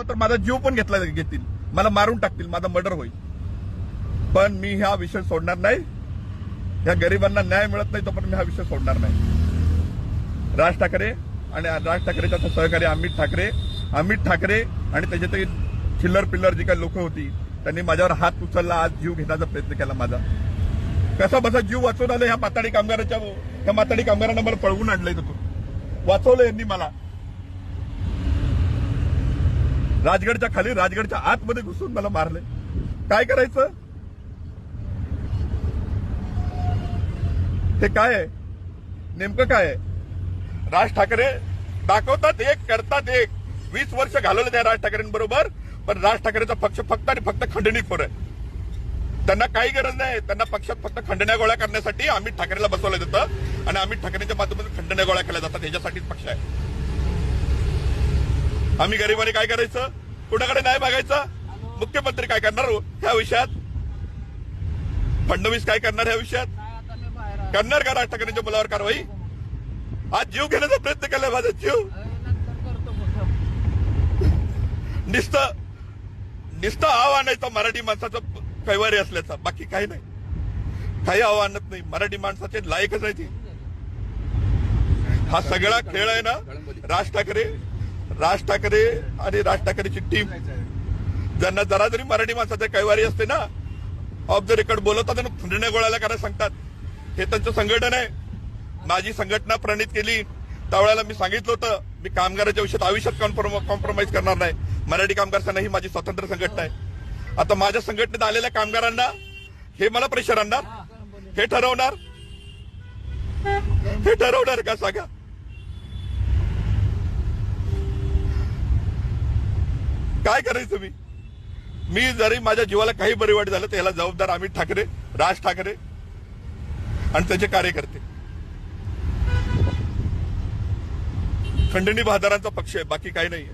तर माझा जीव पण घेतील, मला मारून टाकतील, माझा मर्डर होईल. पण मी हा विषय सोडणार नाही. या गरिबांना न्याय मिळत नाही तोपर्यंत मी हा विषय सोडणार नाही. राज ठाकरे आणि राज ठाकरेचा सहकारी अमित ठाकरे आणि त्याचे ते चिल्लर पिल्लर जी काही लोक होती त्यांनी माझ्यावर हात उचलला, आज जीव घेण्याचा प्रयत्न केला माझा. कसा बसा जीव वाचवून आलं ह्या माताडी कामगारांना मला पळवून आणलंय. वाचवलं यांनी मला. राजगडच्या खाली, राजगडच्या आतमध्ये घुसून मला मारले. काय करायचं? हे काय आहे नेमकं? काय आहे? राज ठाकरे दाखवतात एक, करतात एक. 20 वर्ष घालवलं त्या राज ठाकरेंबरोबर, पण राज ठाकरेचा पक्ष फक्त आणि फक्त खंडणीखोर आहे. त्यांना काही गरज नाही. त्यांना पक्षात फक्त खंडण्या गोळ्या करण्यासाठी अमित ठाकरेला बसवलं जातं आणि अमित ठाकरेंच्या माध्यमातून खंडण्या गोळ्या केल्या जातात. ह्याच्यासाठीच पक्ष आहे. आम्ही गरिबांनी काय करायचं? कुणाकडे नाही मागायचं? मुख्यमंत्री काय करणार ह्या विषयात? फडणवीस काय करणार ह्या विषयात? करणार का राज ठाकरेंच्या मुलावर कारवाई? आज जीव घेण्याचा प्रयत्न केलाय माझा जीव. नुसतं आव्हान आहे मराठी माणसाचं कैवारी असल्याचा, बाकी काही नाही. काही आव्हानत नाही. मराठी माणसाचे लायकच आहे ती. हा सगळा खेळ आहे ना राज ठाकरे आणि राज ठाकरेची टीम. ज्यांना जरा जरी मराठी माणसाचे कैवारी असते ना, ऑफ द रेकॉर्ड बोलवतात आणि खंडण्या गोळ्याला करायला सांगतात. हे त्यांचं संघटन आहे. माझी संघटना प्रणित केली त्यावेळेला मी सांगितलं होतं मी कामगाराच्या आयुष्यात कॉम्प्रोमाइज करणार नाही. मराठी कामगार सेना ही माझी स्वतंत्र संघटना आहे. आता माझ्या संघटनेत आलेल्या कामगारांना हे मला प्रेशर आणणार? हे ठरवणार का सांगा? काय करायचं? मी जरी माझ्या जीवाला काही बरी वाईट झालं तर याला जबाबदार अमित ठाकरे, राज ठाकरे आणि त्याचे कार्यकर्ते. खंडणी बहादरांचा पक्ष आहे, बाकी काही नाही.